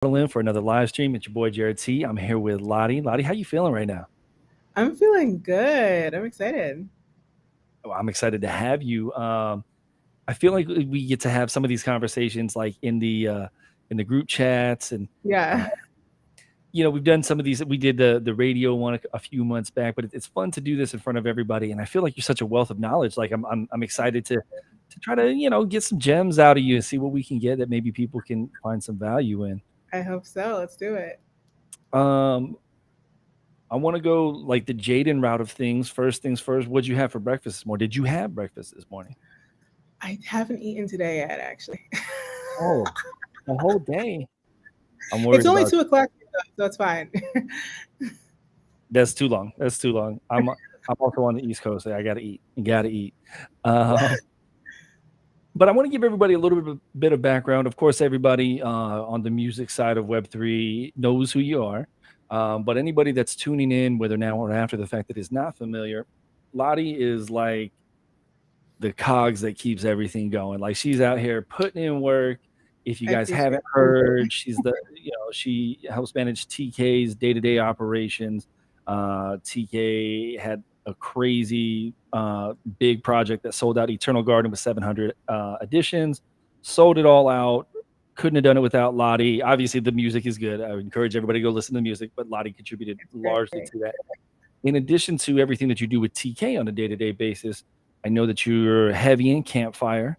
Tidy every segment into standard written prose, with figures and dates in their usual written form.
in for another live stream. It's your boy Jared T. I'm here with Lottie. Lottie, how you feeling right now? I'm feeling good. I'm excited. Well, I'm excited to have you. I feel like we get to have some of these conversations like in the group chats and uh, Yeah, we've done some of these. We did the radio one a few months back, but it's fun to do this in front of everybody. And I feel like you're such a wealth of knowledge. Like I'm excited to try to get some gems out of you and see what we can get that maybe people can find some value in. I hope so. Let's do it. Um, I want to go like the Jaden route of things. First things first, what'd you have for breakfast this morning? Did you have breakfast this morning? I haven't eaten today yet, actually. Oh, a whole day. I'm It's worried only about 2 o'clock, so it's fine. that's too long. That's too long. I'm also on the East Coast. So I gotta eat. You gotta eat. Um, but I want to give everybody a little bit of background. Of course, everybody on the music side of Web3 knows who you are. But anybody that's tuning in, whether now or after the fact that is not familiar, Lottie is like the cogs that keeps everything going. Like she's out here putting in work. If you I guys appreciate haven't it. heard, she helps manage TK's day-to-day operations. TK had a crazy big project that sold out Eternal Garden with 700 editions. Sold it all out. Couldn't have done it without Lottie. Obviously, the music is good. I would encourage everybody to go listen to the music, but Lottie contributed largely Great. to that. In addition to everything that you do with TK on a day-to-day basis, I know that you're heavy in Campfire,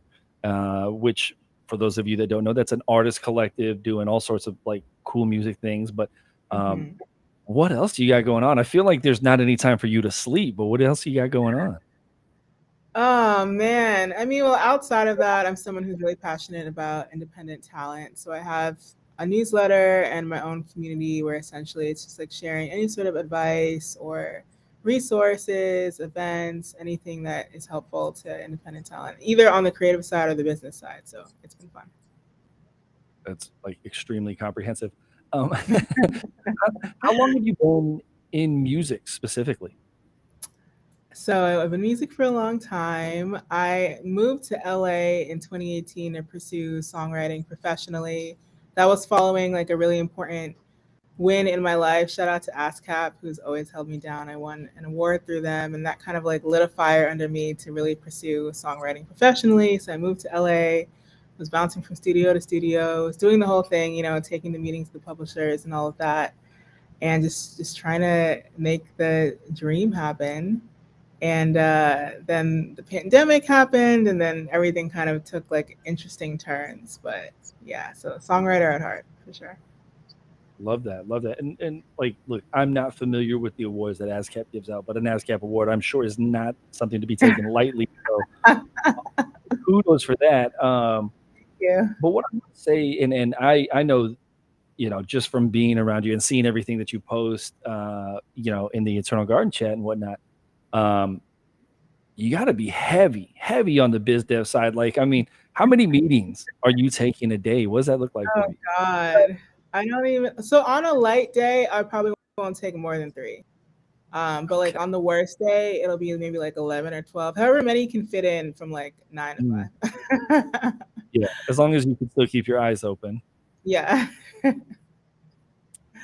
which for those of you that don't know, that's an artist collective doing all sorts of like cool music things. But um, Mhm. what else do you got going on? I feel like there's not any time for you to sleep, but what else you got going on? Oh man. I mean, well, outside of that, I'm someone who's really passionate about independent talent. So I have a newsletter and my own community where essentially it's just like sharing any sort of advice or resources, events, anything that is helpful to independent talent, either on the creative side or the business side. So it's been fun. That's like extremely comprehensive. How long have you been in music specifically? So I've been in music for a long time. I moved to LA in 2018 to pursue songwriting professionally. That was following like a really important win in my life. Shout out to ASCAP, who's always held me down. I won an award through them, and that kind of like lit a fire under me to really pursue songwriting professionally. So I moved to LA, was bouncing from studio to studio, was doing the whole thing, taking the meetings with the publishers and all of that, and just trying to make the dream happen. And then the pandemic happened, and then everything kind of took like interesting turns. But yeah, so songwriter at heart for sure. Love that, love that. And like, look, I'm not familiar with the awards that ASCAP gives out, but an ASCAP award, I'm sure, is not something to be taken lightly. So kudos for that. Yeah. But what I would say, and I know, just from being around you and seeing everything that you post, in the Eternal Garden chat and whatnot, um, you got to be heavy, heavy on the biz dev side. Like, I mean, how many meetings are you taking a day? What does that look like for Oh you? God. I don't even. So on a light day, I probably won't take more than three. But like Okay. on the worst day, it'll be maybe like 11 or 12. However many can fit in from like nine to Mm, five. yeah, as long as you can still keep your eyes open. Yeah.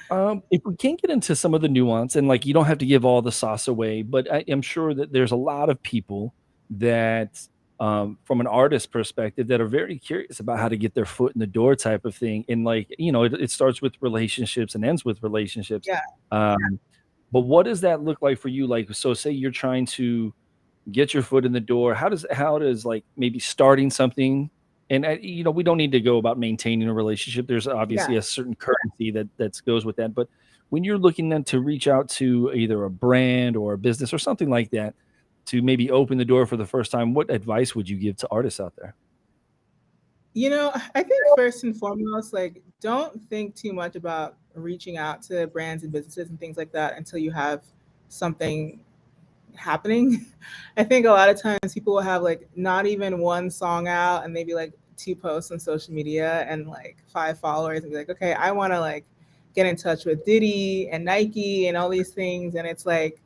If we can't get into some of the nuance, and like you don't have to give all the sauce away, but I am sure that there's a lot of people that, from an artist perspective, that are very curious about how to get their foot in the door, type of thing. And like it starts with relationships and ends with relationships. Yeah. Um, but what does that look like for you? Like, so say you're trying to get your foot in the door. How does like maybe starting something, and we don't need to go about maintaining a relationship. There's Yeah. obviously a certain currency that goes with that. But when you're looking then to reach out to either a brand or a business or something like that to maybe open the door for the first time, what advice would you give to artists out there? I think first and foremost, like, don't think too much about reaching out to brands and businesses and things like that until you have something happening. I think a lot of times people will have like not even one song out and maybe like two posts on social media and like 5 followers and be like, okay, I want to like get in touch with Diddy and Nike and all these things. And it's like,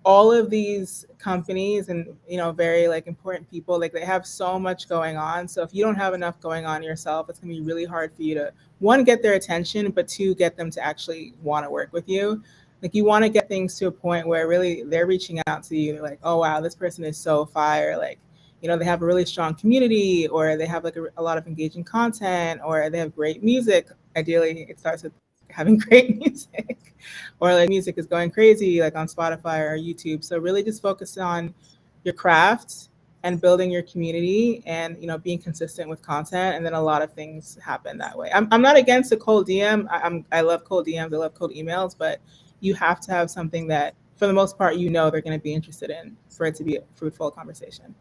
all of these companies and very like important people, like they have so much going on. So if you don't have enough going on yourself, it's gonna be really hard for you to, one, get their attention, but two, get them to actually want to work with you. Like you want to get things to a point where really they're reaching out to you like, oh wow, this person is so fire. Like, they have a really strong community, or they have like a lot of engaging content, or they have great music. Ideally, it starts with having great music, or like music is going crazy like on Spotify or YouTube. So really just focus on your craft and building your community, and being consistent with content, and then a lot of things happen that way. I'm not against a cold DM. I love cold DMs. I love cold emails, but you have to have something that for the most part they're going to be interested in for it to be a fruitful conversation.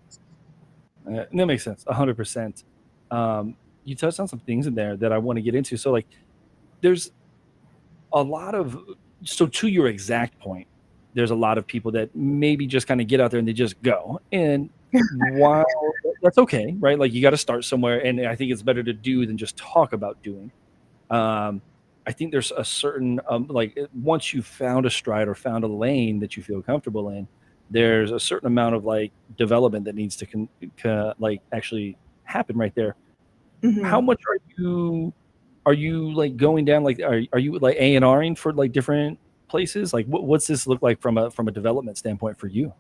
That makes sense, 100%. You touched on some things in there that I want to get into. So like there's a lot of, so to your exact point, there's a lot of people that maybe just kind of get out there and they just go. And while that's okay, right? Like you got to start somewhere. And I think it's better to do than just talk about doing. I think there's a certain, like once you found a stride or found a lane that you feel comfortable in, there's a certain amount of like development that needs to like actually happen right there. How Mhm. much are you like going down, like are you like A&Ring for like different places? Like what's this look like from a development standpoint for you?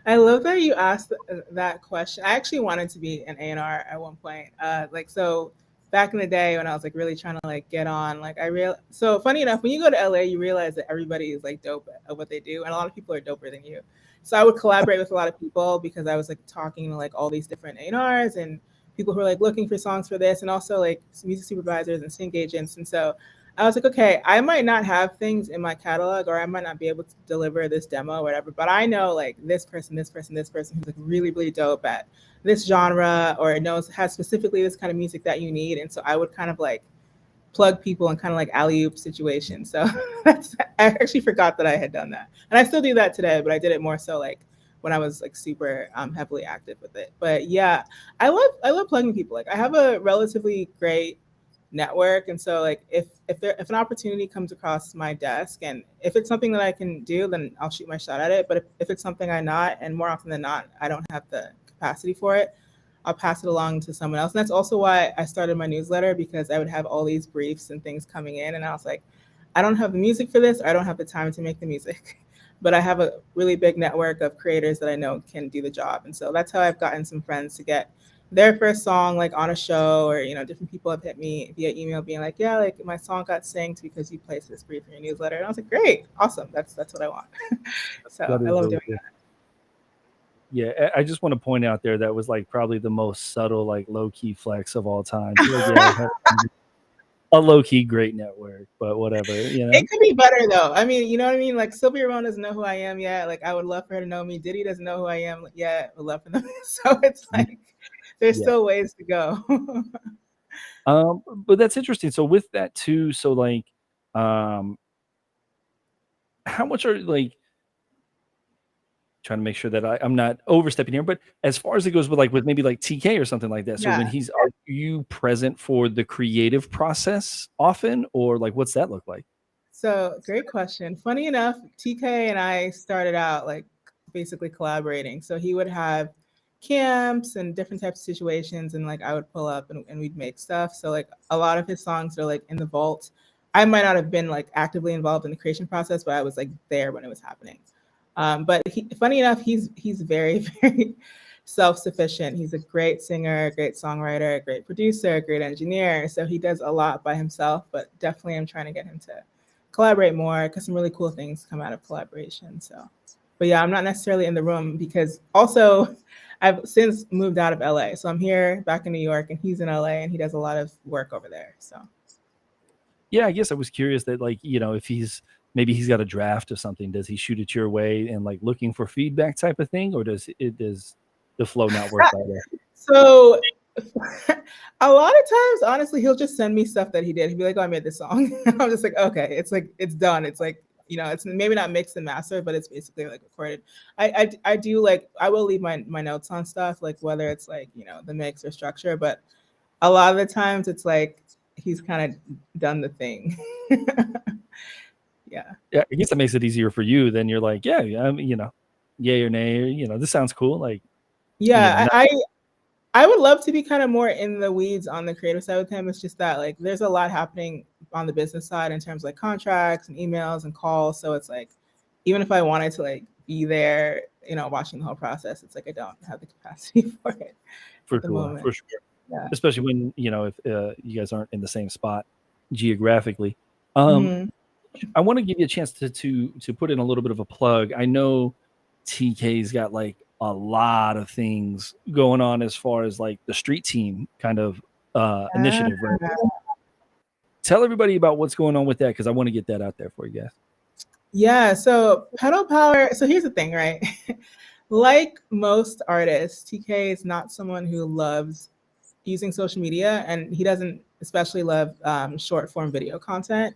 I love that you asked that question. I actually wanted to be an A&R at one point. Like so back in the day when I was like really trying to like get on, like so funny enough, when you go to LA, you realize that everybody is like dope at what they do, and a lot of people are doper than you. So I would collaborate with a lot of people because I was like talking to like all these different A&Rs and people who are like looking for songs for this, and also like music supervisors and sync agents. And so I was like, okay, I might not have things in my catalog, or I might not be able to deliver this demo or whatever, but I know like this person, this person, this person who's like really, really dope at this genre, or has specifically this kind of music that you need. And so I would kind of like plug people in kind of like alley-oop situations. So I actually forgot that I had done that. And I still do that today, but I did it more so like when I was like super heavily active with it. But yeah, I love plugging people. Like I have a relatively great network, and so like if an opportunity comes across my desk, and if it's something that I can do, then I'll shoot my shot at it. But if it's something I'm not, and more often than not I don't have the capacity for it, I'll pass it along to someone else. And that's also why I started my newsletter, because I would have all these briefs and things coming in, and I was like, I don't have the music for this, or I don't have the time to make the music. But I have a really big network of creators that I know can do the job. And so that's how I've gotten some friends to get their first song like on a show, or different people have hit me via email being like, yeah, like my song got synced because you placed this brief in your newsletter. And I was like, great, awesome, that's what I want. So That I is love really doing cool. that. Yeah, I just want to point out there that was like probably the most subtle, like low key flex of all time. Like, yeah, I have a low key great network, but whatever. It could be better though. I mean, you know what I mean? Like Sylvia Ramon doesn't know who I am yet. Like I would love for her to know me. Diddy doesn't know who I am yet. Would love for them. So it's like there's Yeah. still ways to go. But that's interesting. So with that too, so like, um, how much are like trying to make sure that I'm not overstepping here, but as far as it goes with like with maybe like TK or something like that. So Yeah. when are you present for the creative process often, or like what's that look like? So great question. Funny enough, TK and I started out like basically collaborating. So he would have camps and different types of situations, and like I would pull up and we'd make stuff. So like a lot of his songs are like in the vault. I might not have been like actively involved in the creation process, but I was like there when it was happening. But funny enough, he's very very self-sufficient. He's a great singer, great songwriter, great producer, great engineer. So he does a lot by himself. But definitely, I'm trying to get him to collaborate more, because some really cool things come out of collaboration. So, but yeah, I'm not necessarily in the room because also I've since moved out of LA. So I'm here back in New York, and he's in LA, and he does a lot of work over there. So Yeah, I guess I was curious that like, if maybe he's got a draft of something, does he shoot it your way and like looking for feedback type of thing, or does the flow not work that way? so a lot of times, honestly, he'll just send me stuff that he did. He'll be like, "Oh, I made this song." And I'm just like, "Okay." It's like it's done. It's like it's maybe not mixed and mastered, but it's basically like recorded. I do like I will leave my notes on stuff, like whether it's like the mix or structure, but a lot of the times it's like he's kind of done the thing. Yeah. Yeah, I guess that makes it easier for you. Then you're like, yeah, yay or nay, or this sounds cool. Like, Yeah, not, I would love to be kind of more in the weeds on the creative side with him. It's just that like there's a lot happening on the business side in terms of like contracts and emails and calls. So it's like even if I wanted to like be there, watching the whole process, it's like I don't have the capacity for it for at the sure, moment. for sure. Yeah. Especially when if you guys aren't in the same spot geographically. Um, Mhm. I want to give you a chance to put in a little bit of a plug. I know TK's got like a lot of things going on as far as like the street team kind of initiative, right? Tell everybody about what's going on with that because I want to get that out there for you guys. Yeah, so Pedal Power. So here's the thing, right? Like most artists, TK is not someone who loves using social media, and he doesn't especially love short form video content.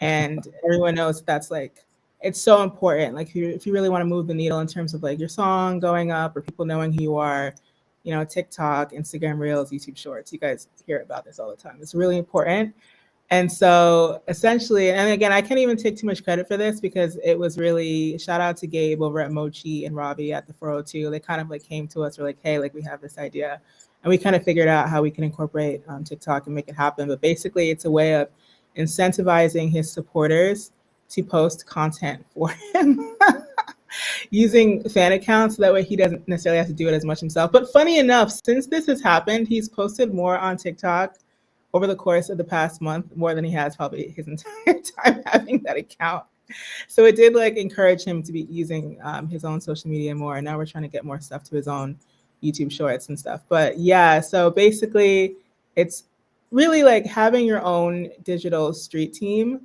And everyone knows that's like it's so important. Like if you really want to move the needle in terms of like your song going up or people knowing who you are, TikTok, Instagram Reels, YouTube Shorts. You guys hear about this all the time. It's really important. And so essentially, and again, I can't even take too much credit for this because it was really shout out to Gabe over at Mochi and Robbie at the 402. They kind of like came to us, were like, hey, like we have this idea. And we kind of figured out how we can incorporate TikTok and make it happen. But basically, it's a way of incentivizing his supporters to post content for him using fan accounts. So that way he doesn't necessarily have to do it as much himself. But funny enough, since this has happened, he's posted more on TikTok over the course of the past month, more than he has probably his entire time having that account. So it did like encourage him to be using his own social media more. And now we're trying to get more stuff to his own YouTube shorts and stuff. But yeah, so basically it's really like having your own digital street team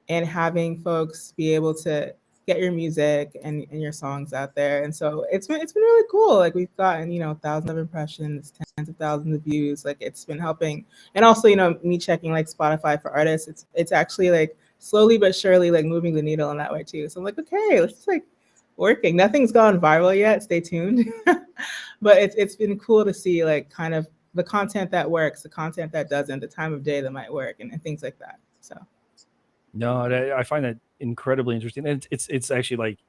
and having folks be able to get your music and your songs out there. And so it's been really cool. Like we've gotten, thousands of impressions, tens of thousands of views. Like it's been helping. And also, me checking like Spotify for artists, it's actually like slowly but surely like moving the needle in that way too. So I'm like, okay, it's like working. Nothing's gone viral yet. Stay tuned. But it's been cool to see like kind of the content that works, the content that doesn't, the time of day that might work, and things like that. So No, I find that incredibly interesting. And it's actually like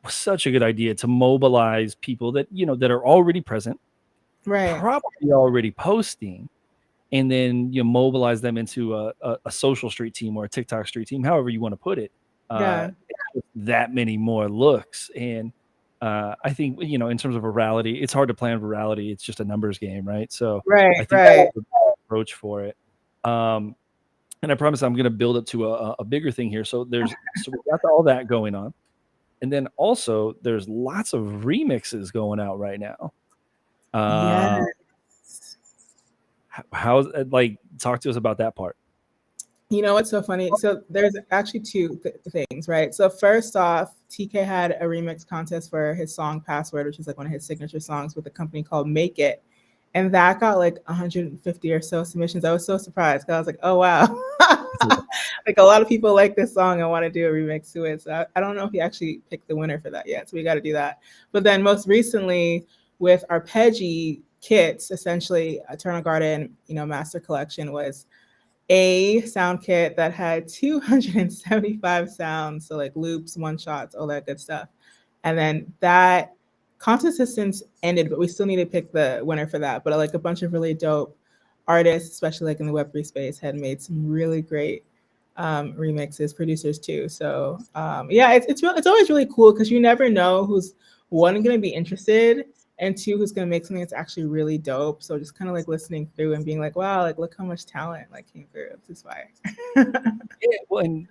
such a good idea to mobilize people that that are already present, right. probably already posting, and then you mobilize them into a social street team or a TikTok street team, however you want to put it. Yeah. That many more looks, and I think in terms of virality, it's hard to plan virality. It's just a numbers game, right? So Right. I think Right. that's the approach for it. And I promise I'm going to build up to a bigger thing here. So we got all that going on, and then also there's lots of remixes going out right now. Yes. How's like talk to us about that part? You know what's so funny? So there's actually two things, right? So first off, TK had a remix contest for his song Password, which is like one of his signature songs with a company called Make It. And that got like 150 or so submissions. I was so surprised. I was like, oh, wow. Like a lot of people like this song and want to do a remix to it. So I don't know if he actually picked the winner for that yet. So we got to do that. But then most recently with Arpeggi kits, essentially Eternal Garden, Master Collection was a sound kit that had 275 sounds. So like loops, one shots, all that good stuff. And then that contest has since ended, but we still need to pick the winner for that. But like a bunch of really dope artists, especially like in the Web3 space, had made some really great remixes, producers too. So yeah, it's always really cool because you never know who's one going to be interested and two who's going to make something that's actually really dope. So just kind of like listening through and being like, wow, like look how much talent like came through. This is fire. Yeah, well, and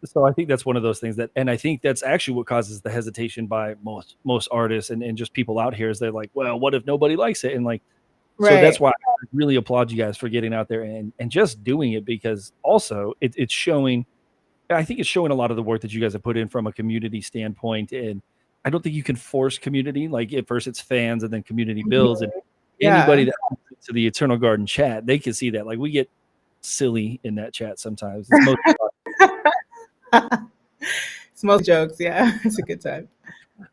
so I think that's one of those things and I think that's actually what causes the hesitation by most artists and just people out here is they're like, well, what if nobody likes it? And like, so that's why I really applaud you guys for getting out there and just doing it because also it's showing. I think it's showing a lot of the work that you guys have put in from a community standpoint, and I don't think you can force community. Like at first it's fans and then community builds, and anybody that comes to the Eternal Garden chat, they can see that. Like we get silly in that chat sometimes. It's most jokes. Yeah, it's a good time.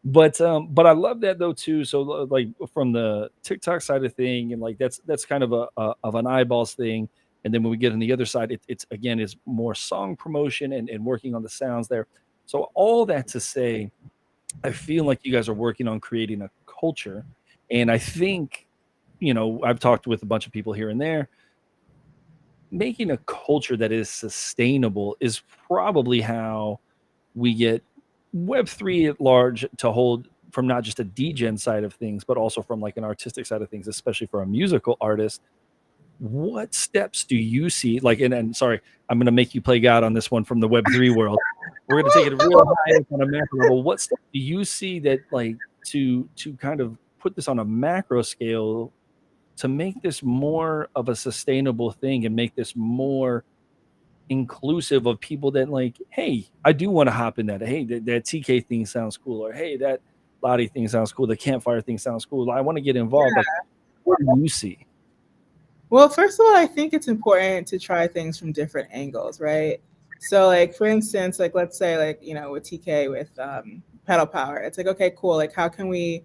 But I love that though too. So like from the TikTok side of thing, and like that's kind of of an eyeballs thing, And then when we get on the other side, it's again is more song promotion and working on the sounds there. So all that to say, I feel like you guys are working on creating a culture. And I think, I've talked with a bunch of people here and there. Making a culture that is sustainable is probably how we get Web3 at large to hold from not just a degen side of things, but also from like an artistic side of things, especially for a musical artist. What steps do you see? Like, and sorry, I'm going to make you play God on this one from the Web3 world. We're going to take it real high on a macro level. What steps do you see that like to kind of put this on a macro scale to make this more of a sustainable thing and make this more inclusive of people that like, hey, I do want to hop in that. Hey, that TK thing sounds cool, or hey, that Lottie thing sounds cool. The campfire thing sounds cool. I want to get involved. Yeah. Like, what do you see? Well, first of all, I think it's important to try things from different angles, right? So, like for instance, like let's say, like with TK with pedal power, it's like okay, cool. Like, how can we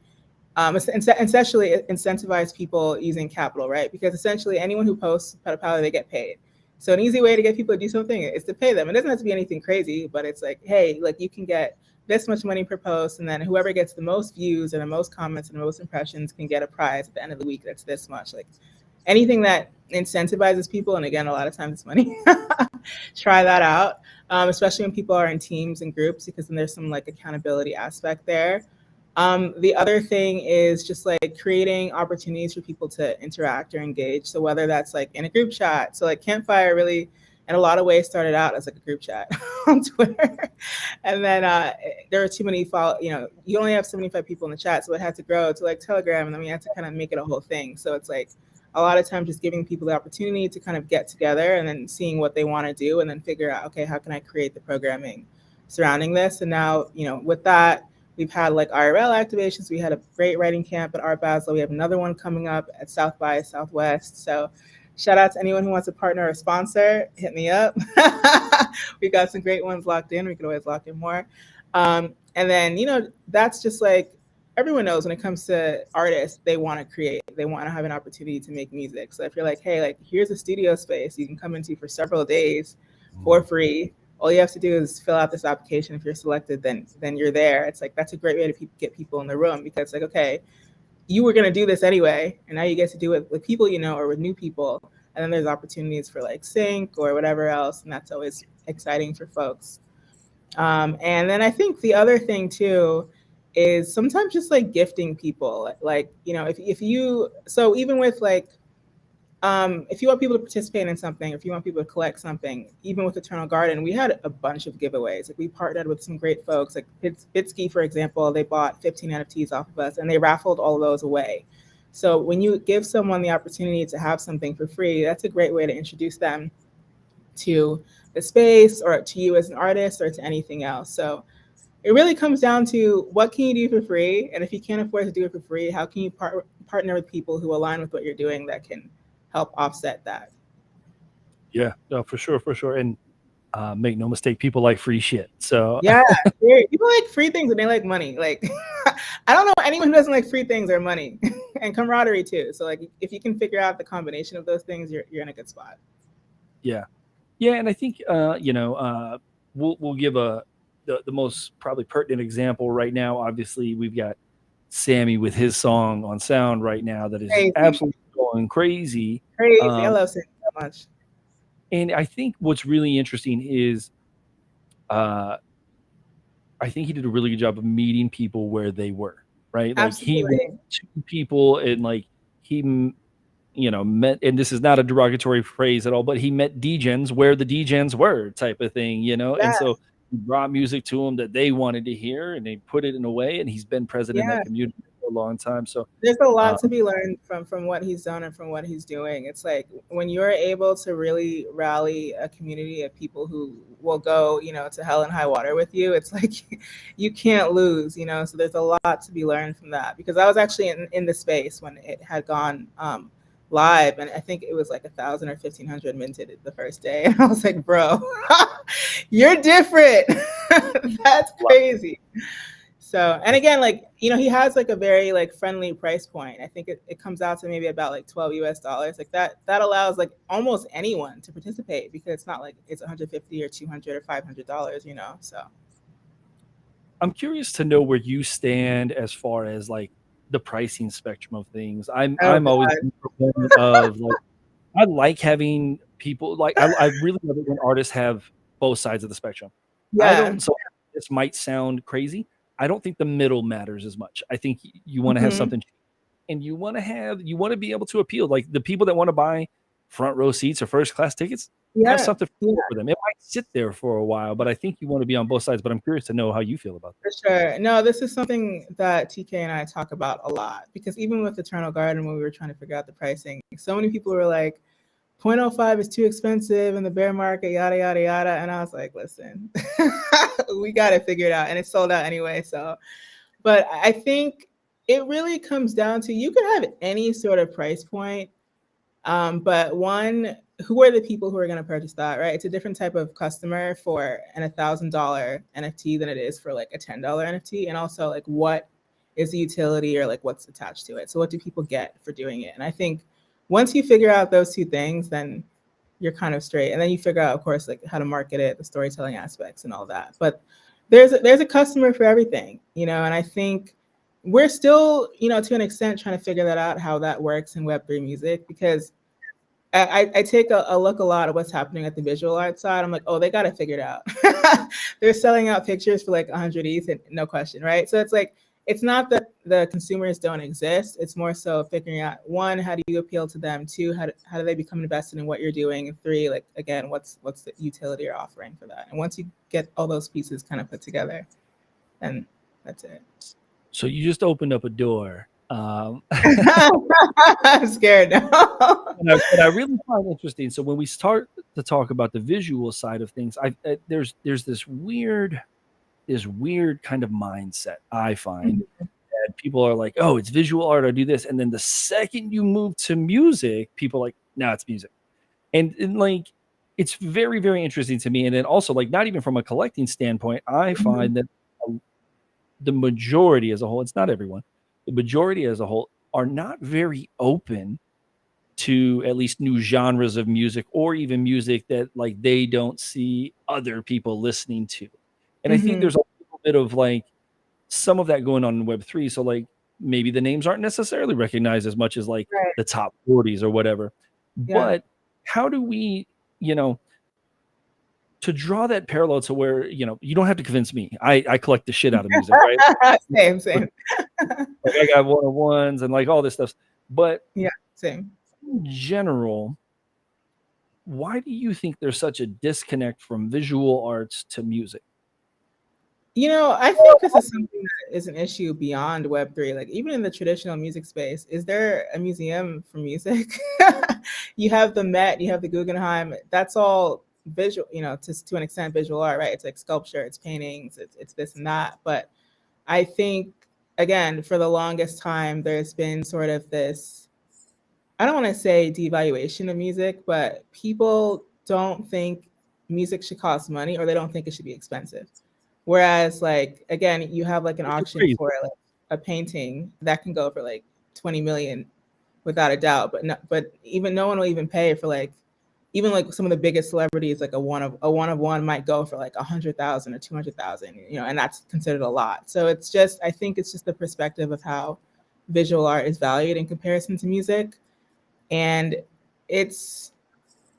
essentially incentivize people using capital, right? Because essentially, anyone who posts pedal power, they get paid. So, an easy way to get people to do something is to pay them. It doesn't have to be anything crazy, but it's like, hey, like you can get this much money per post, and then whoever gets the most views and the most comments and the most impressions can get a prize at the end of the week. That's this much, like. Anything that incentivizes people, and again, a lot of times it's money, try that out, especially when people are in teams and groups, because then there's some like accountability aspect there. The other thing is just like creating opportunities for people to interact or engage. So whether that's like in a group chat, so like Campfire really, in a lot of ways, started out as like a group chat on Twitter, and then there were too many you only have 75 people in the chat, so it had to grow to like Telegram, and then we had to kind of make it a whole thing. So it's like a lot of times just giving people the opportunity to kind of get together and then seeing what they want to do and then figure out, okay, how can I create the programming surrounding this? And now, with that, we've had like IRL activations. We had a great writing camp at Art Basel. We have another one coming up at South by Southwest. So shout out to anyone who wants to partner or sponsor, hit me up. We got some great ones locked in. We could always lock in more. And then, that's just like, everyone knows when it comes to artists, they want to create, they want to have an opportunity to make music. So if you're like, hey, like here's a studio space you can come into for several days for free. All you have to do is fill out this application. If you're selected, then you're there. It's like, that's a great way to get people in the room, because like, okay, you were going to do this anyway, and now you get to do it with people, or with new people. And then there's opportunities for like sync or whatever else. And that's always exciting for folks. And then I think the other thing too, is sometimes just like gifting people, like, if you, so even with like, if you want people to participate in something, if you want people to collect something, even with Eternal Garden, we had a bunch of giveaways. Like we partnered with some great folks, like Bitsky, for example, they bought 15 NFTs off of us and they raffled all of those away. So when you give someone the opportunity to have something for free, that's a great way to introduce them to the space or to you as an artist or to anything else. So it really comes down to what can you do for free? And if you can't afford to do it for free, how can you partner with people who align with what you're doing that can help offset that? Yeah, no, for sure. And make no mistake, people like free shit. So yeah, people like free things and they like money. Like I don't know anyone who doesn't like free things or money and camaraderie too. So like if you can figure out the combination of those things, you're in a good spot. Yeah. And I think we'll give the most probably pertinent example right now. Obviously, we've got Sammy with his song on Sound right now that is absolutely going crazy. I love Sammy so much. And I think what's really interesting is I think he did a really good job of meeting people where they were, right? Like Absolutely. he went to people and like he met, and this is not a derogatory phrase at all, but he met degens where the degens were, type of thing, Yes. And so he brought music to him that they wanted to hear, and they put it in a way, and he's been present in that community for a long time. So there's a lot to be learned from what he's done and from what he's doing. It's like when you're able to really rally a community of people who will go, to hell and high water with you, it's like you can't lose, so there's a lot to be learned from that, because I was actually in the space when it had gone live, and I think it was like 1,000 or 1,500 minted the first day, and I was like, bro, you're different. That's crazy. So, and again, like, you know, he has like a very like friendly price point. I think it comes out to maybe about like 12 US dollars. Like that allows like almost anyone to participate because it's not like it's 150 or 200 or $500, you know. So I'm curious to know where you stand as far as like the pricing spectrum of things. oh I'm always god. a proponent of like I like having people like I really love it when artists have both sides of the spectrum. I Yeah. don't so this might sound crazy. I don't think the middle matters as much. I think you want to have Mhm. something and you want to be able to appeal like the people that want to buy front row seats or first class tickets have Yeah. something Yeah. for them. It might sit there for a while, but I think you want to be on both sides. But I'm curious to know how you feel about For sure. No, this is something that TK and I talk about a lot because even with Eternal Garden, when we were trying to figure out the pricing, so many people were like, 0.05 is too expensive in the bear market, yada, yada, yada. And I was like, listen, we got to figure it out. And it sold out anyway. So, but I think it really comes down to you can have any sort of price point. But one, who are the people who are going to purchase that, right? It's a different type of customer for an $1,000 NFT than it is for like a $10 NFT. And also, like, what is the utility or like what's attached to it? So, what do people get for doing it? And I think once you figure out those two things, then you're kind of straight. And then you figure out, of course, like how to market it, the storytelling aspects, and all that. But there's a customer for everything, you know. And I think we're still, you know, to an extent, trying to figure that out how that works in Web3 music because I take a look a lot at what's happening at the visual art side. I'm like, oh, they got to figure it out. They're selling out pictures for like 100 ETH, and no question, right? So it's like, it's not that the consumers don't exist. It's more so figuring out, one, how do you appeal to them? Two, how do they become invested in what you're doing? And three, like, again, what's the utility you're offering for that? And once you get all those pieces kind of put together, then that's it. So you just opened up a door. I'm scared now. What I really find interesting. So when we start to talk about the visual side of things, there's this weird kind of mindset I find that people are like, oh, it's visual art, I do this, and then the second you move to music, people are like, no, it's music, and like it's very very interesting to me. And then also like not even from a collecting standpoint, I find that the majority as a whole, it's not everyone, the majority as a whole are not very open to at least new genres of music or even music that like they don't see other people listening to. And I think Mhm. there's a little bit of like some of that going on in Web3. So like maybe the names aren't necessarily recognized as much as like Right. the top 40s or whatever. Yeah. But how do we, you know, to draw that parallel to where, you know, you don't have to convince me. I collect the shit out of music, right? Same, same. Like I got one of ones and like all this stuff. But Yeah, same. in general, why do you think there's such a disconnect from visual arts to music? You know, I think this is something that is an issue beyond Web3. Like, even in the traditional music space, is there a museum for music? You have the Met, you have the Guggenheim. That's all visual, you know, to an extent, visual art, right? It's like sculpture, it's paintings, it's this and that. But I think, again, for the longest time, there's been sort of this, I don't want to say devaluation of music, but people don't think music should cost money or they don't think it should be expensive. Whereas, like, again, you have like an Which is auction crazy. for like a painting that can go for like 20 million without a doubt, but no, but even no one will even pay for like, even like some of the biggest celebrities, like a one of one might go for like 100,000 or 200,000, you know, and that's considered a lot. So it's just, I think it's just the perspective of how visual art is valued in comparison to music. And it's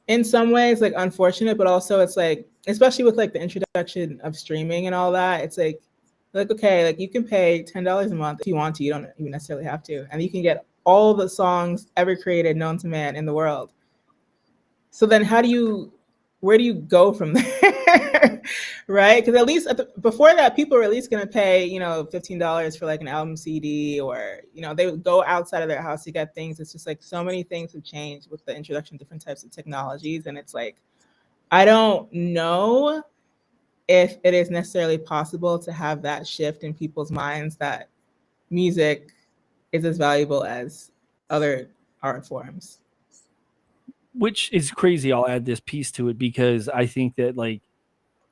in some ways like unfortunate, but also it's like, especially with like the introduction of streaming and all that, it's like okay, like you can pay $10 a month if you want to. You don't even necessarily have to, and you can get all the songs ever created known to man in the world. So then where do you go from there? Right? Because at least before that, people were at least going to pay, you know, $15 for like an album CD, or, you know, they would go outside of their house to get things. It's just like so many things have changed with the introduction of different types of technologies. And it's like, I don't know if it is necessarily possible to have that shift in people's minds that music is as valuable as other art forms. Which is crazy. I'll add this piece to it because I think that like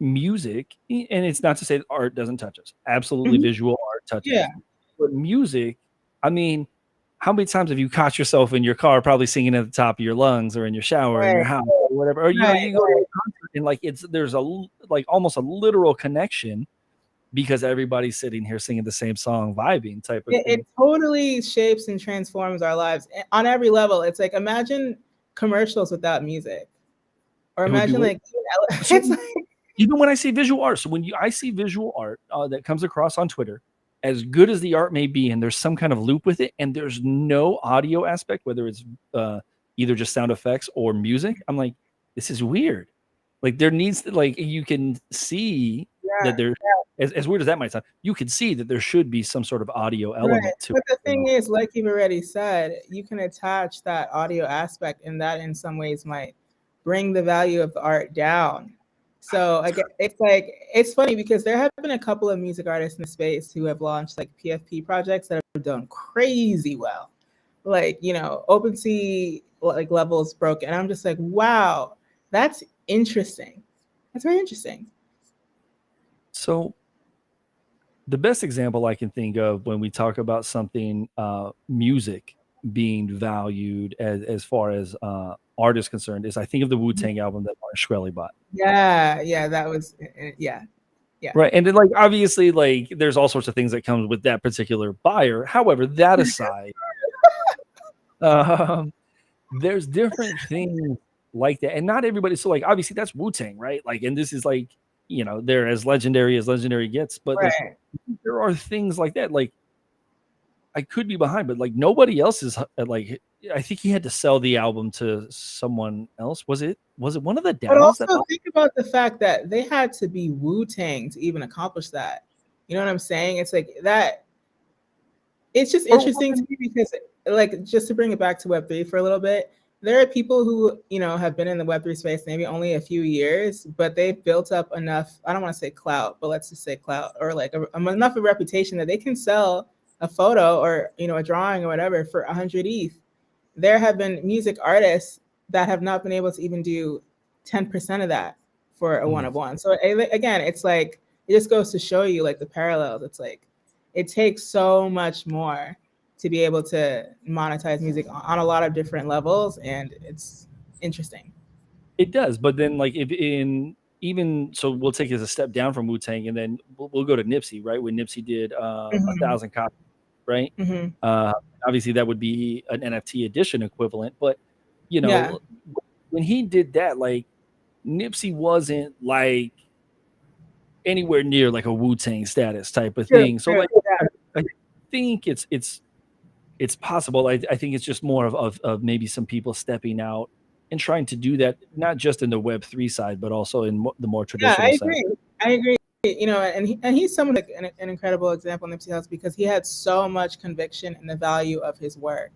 music, and it's not to say that art doesn't touch us. Absolutely, Mhm. visual art touches Yeah. us. But music, I mean, how many times have you caught yourself in your car probably singing at the top of your lungs, or in your shower, in Right. your house, or whatever, or Right. you go to a concert and like there's like almost a literal connection because everybody's sitting here singing the same song, vibing type of It thing. totally shapes and transforms our lives on every level. It's like imagine commercials without music, or It would be imagine weird. like So it's like even when I see visual art, so when I see visual art that comes across on Twitter, as good as the art may be, and there's some kind of loop with it, and there's no audio aspect, whether it's either just sound effects or music, I'm like, this is weird. Like there needs to, like, you can see that yeah, there, as weird as that might sound, you can see that there should be some sort of audio right. element to But the it. thing is, like you've already said, you can attach that audio aspect, and that in some ways might bring the value of the art down. So I get it's like it's funny because there have been a couple of music artists in the space who have launched like PFP projects that have done crazy well. Like, OpenSea like levels broken. And I'm just like, wow, that's interesting. That's very interesting. So the best example I can think of when we talk about something music being valued as far as art is concerned is I think of the Wu-Tang album that Martin Shkreli bought. Yeah, that was yeah. Yeah. Right. And then like obviously like there's all sorts of things that comes with that particular buyer. However, that aside, um, there's different things like that. And not everybody, so like obviously that's Wu-Tang, right? Like, and this is like, they're as legendary gets, but like Right. there are things like that. Like I could be behind, but like nobody else is like. I think he had to sell the album to someone else. Was it one of the But Downs that also bought? think about the fact that they had to be Wu-Tang to even accomplish that. You know what I'm saying? It's like that. It's just Or interesting to me because, like, just to bring it back to Web3 for a little bit, there are people who, have been in the Web3 space maybe only a few years, but they've built up enough, I don't want to say clout, but let's just say clout, or like enough of a reputation that they can sell a photo or, a drawing or whatever for 100 ETH. There have been music artists that have not been able to even do 10% of that for a one of one. So again, it's like, it just goes to show you like the parallels. It's like, it takes so much more to be able to monetize music on a lot of different levels, and it's interesting. it does, but then like if in even so, we'll take it as a step down from Wu Tang, and then we'll go to Nipsey, right? When Nipsey did a Mm-hmm. thousand copies, right? Mm-hmm. Uh, Obviously, that would be an NFT edition equivalent, but you Yeah. know, when he did that, like Nipsey wasn't like anywhere near like a Wu Tang status type of True. thing. So True. like I think it's possible. I think it's just more of maybe some people stepping out and trying to do that, not just in the Web3 side, but also in the more Yeah, I traditional side. agree. I agree. And he's someone like an incredible example, Nipsey Hussle, because he had so much conviction in the value of his work.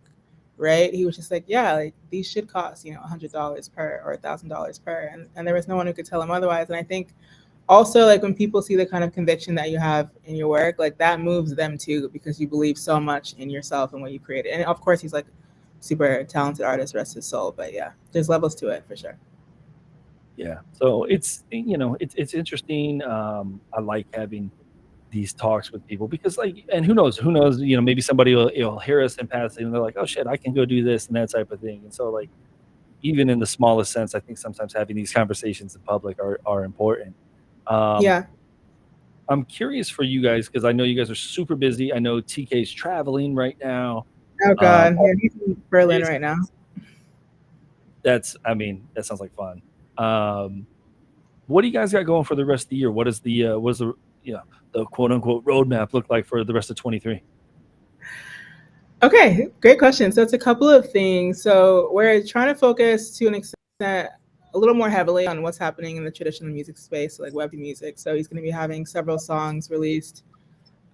Right? He was just like, yeah, like these should cost $100 per or $1,000 per, and there was no one who could tell him otherwise. And I think also like when people see the kind of conviction that you have in your work, like that moves them too because you believe so much in yourself and what you created. And of course, he's like super talented artist, rest his soul. But yeah, there's levels to it for sure. Yeah. So it's interesting. I like having these talks with people because like, and who knows, maybe somebody will hear us in passing and they're like, oh shit, I can go do this and that type of thing. And so like, even in the smallest sense, I think sometimes having these conversations in public are important. Um, Yeah. I'm curious for you guys because I know you guys are super busy. I know TK's traveling right now. Oh Um, God, yeah, he's in Berlin is- right now. I mean, that sounds like fun. What do you guys got going for the rest of the year? What is the quote unquote roadmap look like for the rest of 23? Okay, great question. So it's a couple of things. So we're trying to focus to an extent a little more heavily on what's happening in the traditional music space, like web music. So he's going to be having several songs released,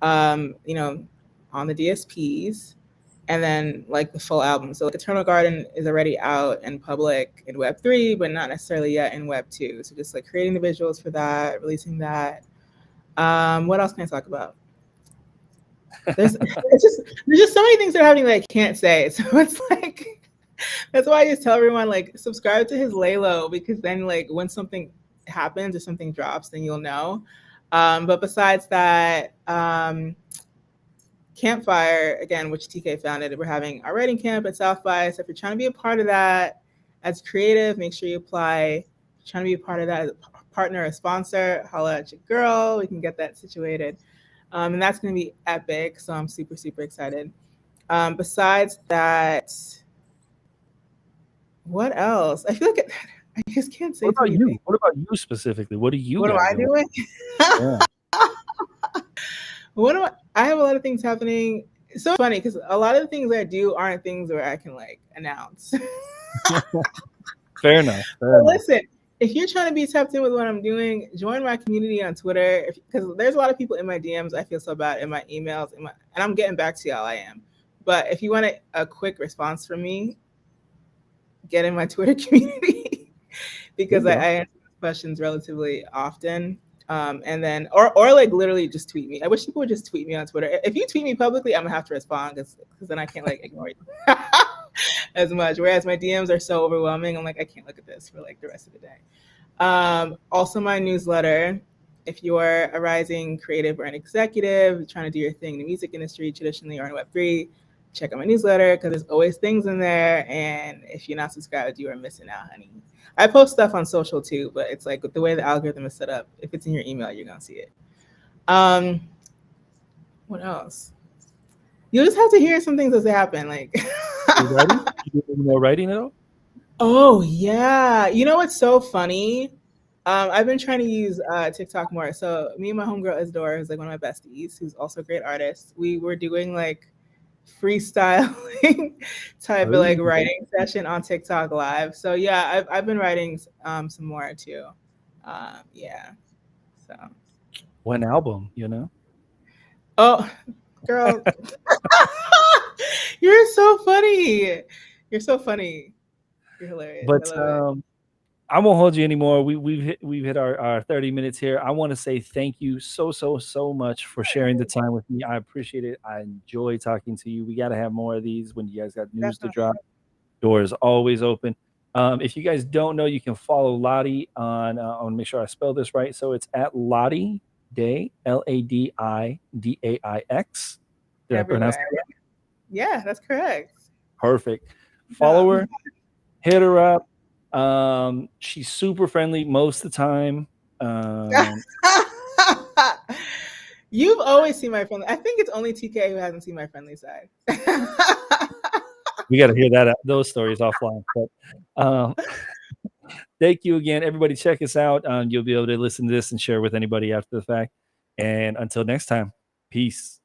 on the DSPs, and then like the full album. So like Eternal Garden is already out and public in Web3, but not necessarily yet in Web2. So just like creating the visuals for that, releasing that. What else can I talk about? There's just so many things that are happening that I can't say. So it's like that's why I just tell everyone like subscribe to his Laylo, because then like when something happens, if something drops, then you'll know. But besides that, Campfire, again, which TK founded, we're having our writing camp at South by. So if you're trying to be a part of that as creative, make sure you apply. If you're trying to be a part of that as a partner or sponsor, holla at your girl. We can get that situated. And that's going to be epic. So I'm super, super excited. Besides that, what else? I feel like I just can't say. What about you? What about you specifically? What do you? What am I doing? Yeah. I have a lot of things happening. It's so funny because a lot of the things I do aren't things where I can like announce. Fair enough. Listen, if you're trying to be tapped in with what I'm doing, join my community on Twitter, because there's a lot of people in my DMs. I feel so bad in my emails, and I'm getting back to y'all. I am. But if you want a quick response from me, get in my Twitter community because I answer questions relatively often. And then, or like literally just tweet me. I wish people would just tweet me on Twitter. If you tweet me publicly, I'm gonna have to respond because then I can't like ignore you as much. Whereas my DMs are so overwhelming, I'm like, I can't look at this for like the rest of the day. Also my newsletter. If you're a rising creative or an executive trying to do your thing in the music industry, traditionally or in Web3, check out my newsletter because there's always things in there. And if you're not subscribed, you are missing out, honey. I post stuff on social too, but it's like the way the algorithm is set up. If it's in your email, you're gonna see it. What else? You'll just have to hear some things as they happen. Like, you writing? You do any more writing at all? Oh yeah, you know what's so funny? I've been trying to use TikTok more. So me and my homegirl Isidore, who's like one of my besties, who's also a great artist, we were doing like freestyling type of like writing session on TikTok live. So yeah, I've been writing some more too. Yeah. So one album, you know? Oh, girl. You're so funny. You're so funny. You're hilarious. But I won't hold you anymore. We've hit our 30 minutes here. I want to say thank you so much for sharing the time with me. I appreciate it. I enjoy talking to you. We got to have more of these when you guys got news to drop. Doors always open. If you guys don't know, you can follow Ladi on. I want to make sure I spell this right. So it's at Ladi Day, LADIDAIX. Did I pronounce that right? Yeah, that's correct. Perfect. Follow her, hit her up. She's super friendly most of the time. You've always seen my friendly. I think it's only TK who hasn't seen my friendly side. We got to hear those stories offline. But thank you again, everybody. Check us out. You'll be able to listen to this and share with anybody after the fact. And until next time, peace.